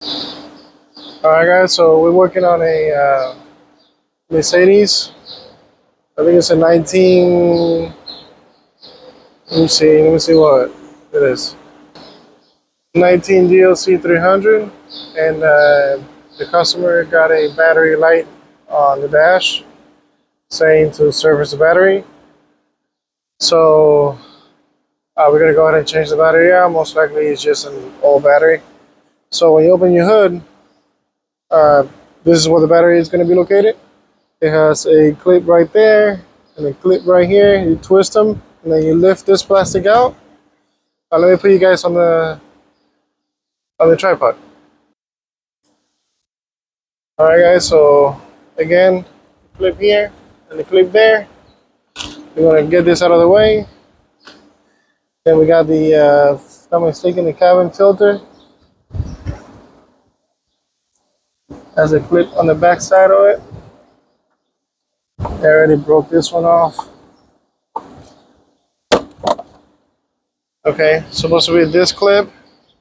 All right, guys. So we're working on a Mercedes. I think it's a 19. Let me see. Let me see what it is. 19 glc300, and the customer got a battery light on the dash saying to service the battery. So we're gonna go ahead and change the battery out. Most likely, it's just an old battery. So when you open your hood, uh, this is where the battery is gonna be located. It has a clip right there and a clip right here. You twist them and then you lift this plastic out. Let me put you guys on the tripod. All right, guys. So again, clip here and the clip there. We're gonna get this out of the way. Then we got the if I'm mistaken, the cabin filter has a clip on the back side of it. They already broke this one off. Okay, supposed to be this clip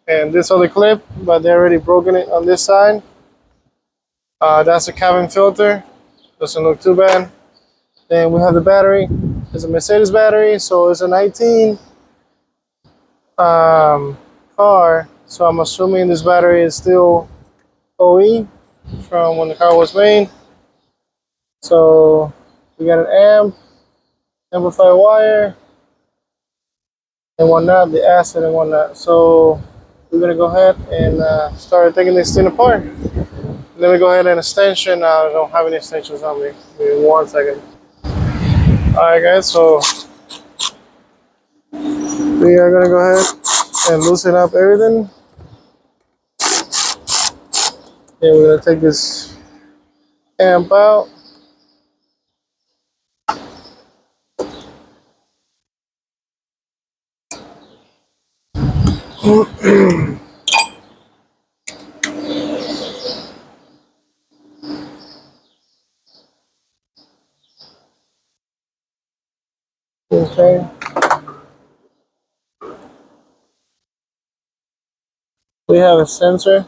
and this other clip, but they already broken it on this side. That's the cabin filter. Doesn't look too bad. Then we have the battery. It's a Mercedes battery, so it's a 19 car. So I'm assuming this battery is still OE from when the car was made. So we got an amplifier wire, and whatnot, the acid and whatnot. So we're gonna go ahead and start taking this thing apart. Let me go ahead and extension. I don't have any extensions on me. Give me 1 second. All right, guys. So we are gonna go ahead and loosen up everything. And we're gonna take this amp out. Okay. We have a sensor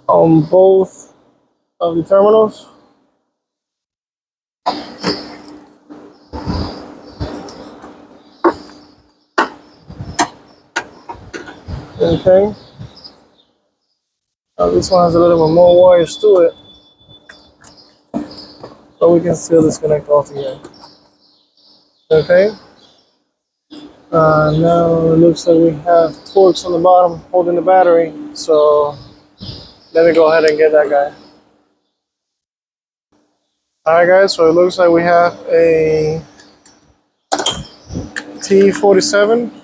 on both of the terminals. Okay. This one has a little bit more wires to it, but we can still disconnect altogether. Okay. Now it looks like we have torques on the bottom holding the battery. So let me go ahead and get that guy. All right, guys. So it looks like we have a T47.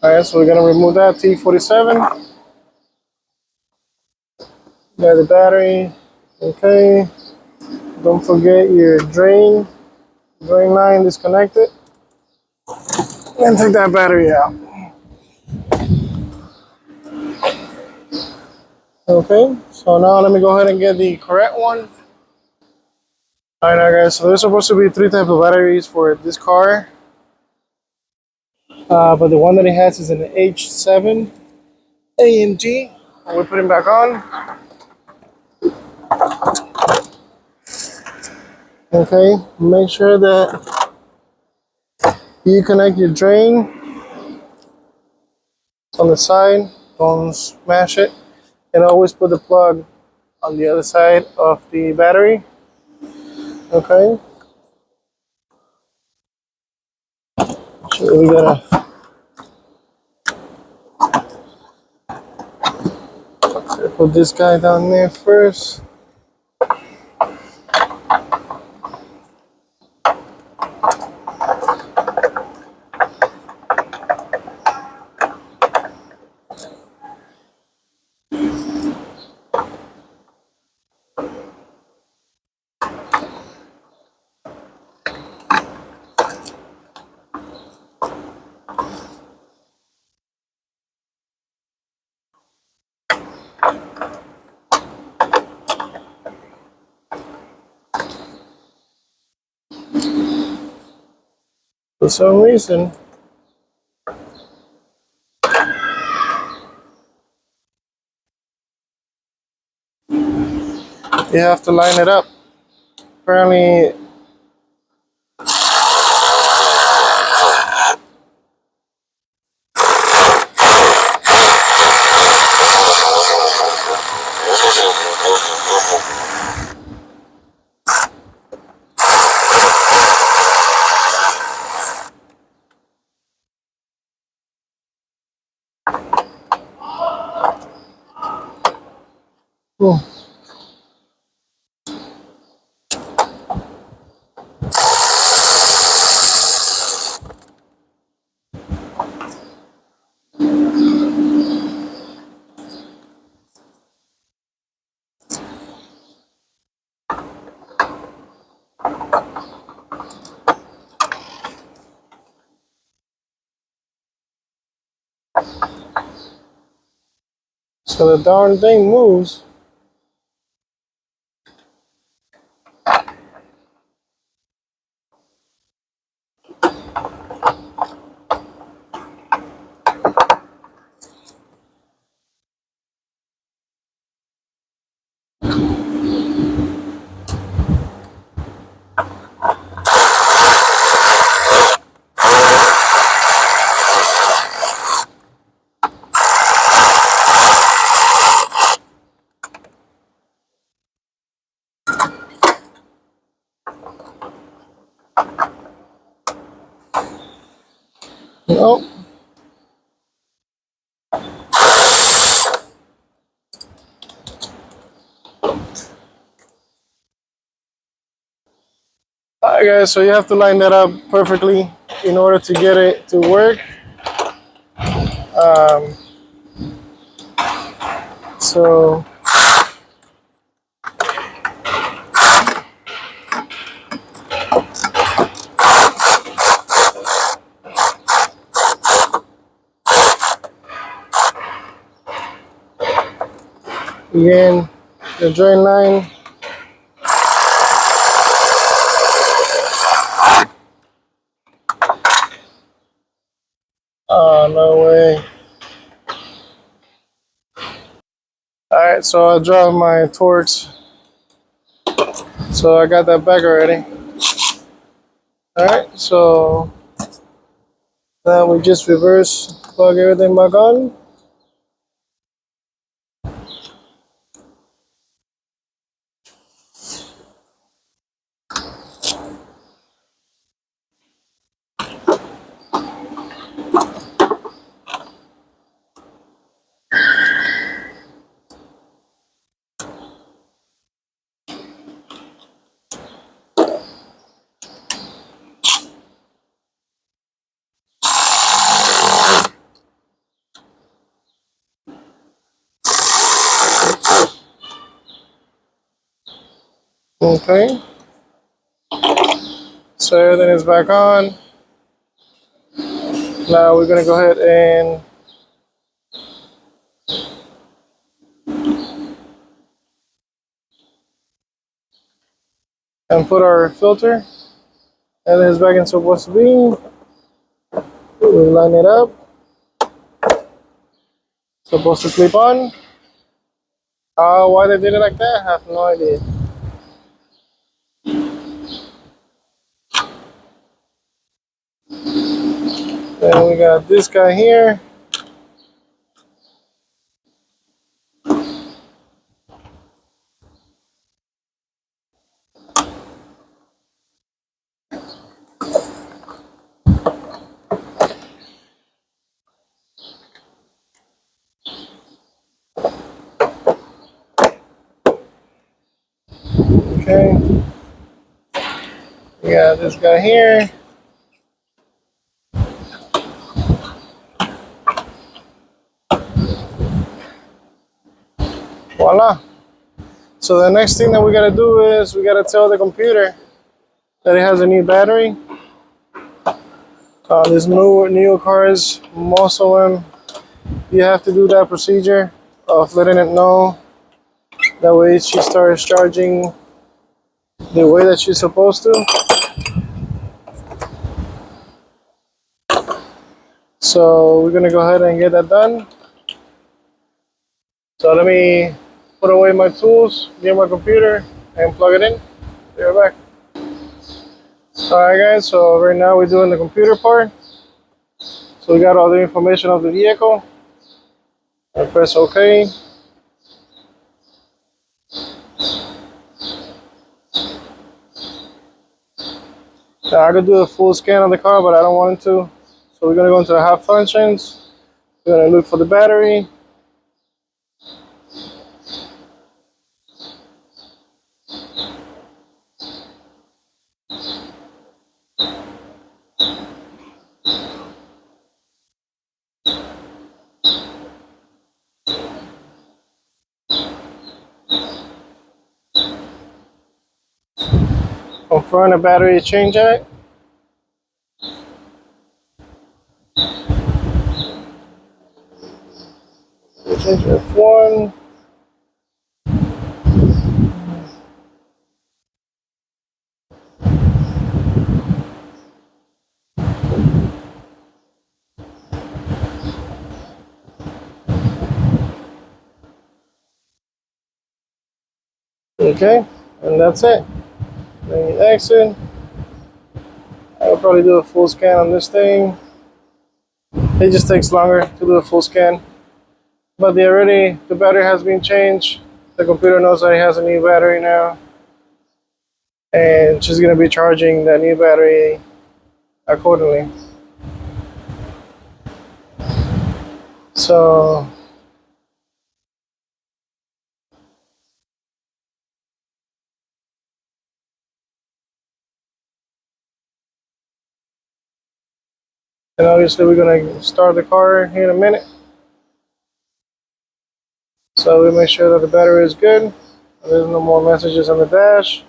All right, so we're gonna remove that T47. Got the battery. Okay. Don't forget your drain line disconnected. And take that battery out. Okay, so now let me go ahead and get the correct one. All right, now guys, so there's supposed to be 3 types of batteries for this car. But the one that it has is an H7 AMG. And we put it back on. Okay, make sure that you connect your drain on the side. Don't smash it. And always put the plug on the other side of the battery. Okay. So we gotta put this guy down there first. some reason, you have to line it up. Apparently, oh, so the darn thing moves. Oh, alright guys, so you have to line that up perfectly in order to get it to work. Um, so again, the drain line. Oh, no way. Alright, so I dropped my torch. So I got that back already. Alright, so now we just reverse plug everything back on. Okay, so everything is back on. Now we're gonna go ahead and put our filter. Everything is back in supposed to be. We line it up. Supposed to clip on. Why they did it like that, I have no idea. Then we got this guy here. Okay. We got this guy here. Voila. So the next thing that we gotta do is we gotta tell the computer that it has a new battery. These new cars, most of them, you have to do that procedure of letting it know. That way she starts charging the way that she's supposed to. So we're gonna go ahead and get that done. So let me put away my tools, get my computer, and plug it in. Be right back. Alright guys, so right now we're doing the computer part. So we got all the information of the vehicle. I press OK. Now I could do a full scan on the car, but I don't want to. So we're gonna go into the hot functions. We're gonna look for the battery. Confirm the battery change at. Change F1. Okay, and that's it. Then you exit. I'll probably do a full scan on this thing. It just takes longer to do a full scan. But the battery has been changed. The computer knows that it has a new battery now. And she's gonna be charging that new battery accordingly. So and obviously we're gonna start the car here in a minute. So we make sure that the battery is good. There's no more messages on the dash.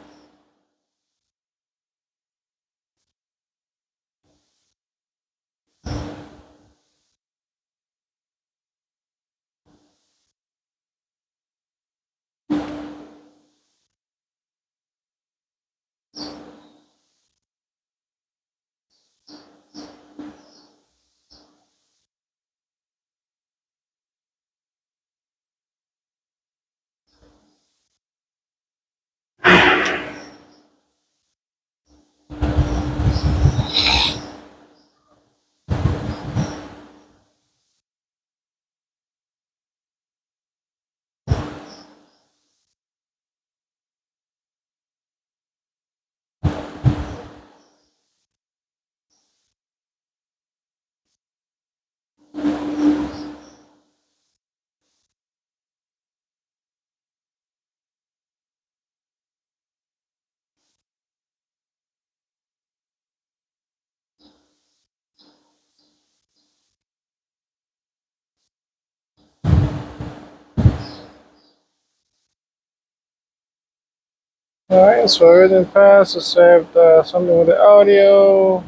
Alright, so everything passed except something with the audio,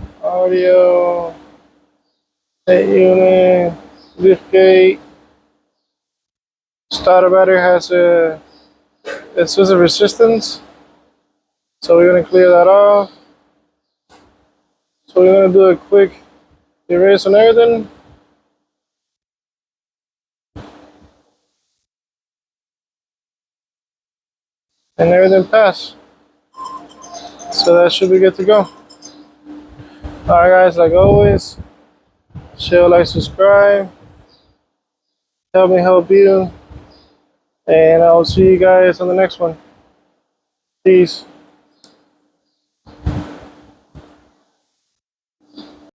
head unit, lift gate. Starter battery has a excessive resistance, so we're gonna clear that off. So we're gonna do a quick erase on everything. And everything passed. So that should be good to go. Alright guys, like always, share, like, subscribe. Help me help you. And I'll see you guys on the next one. Peace.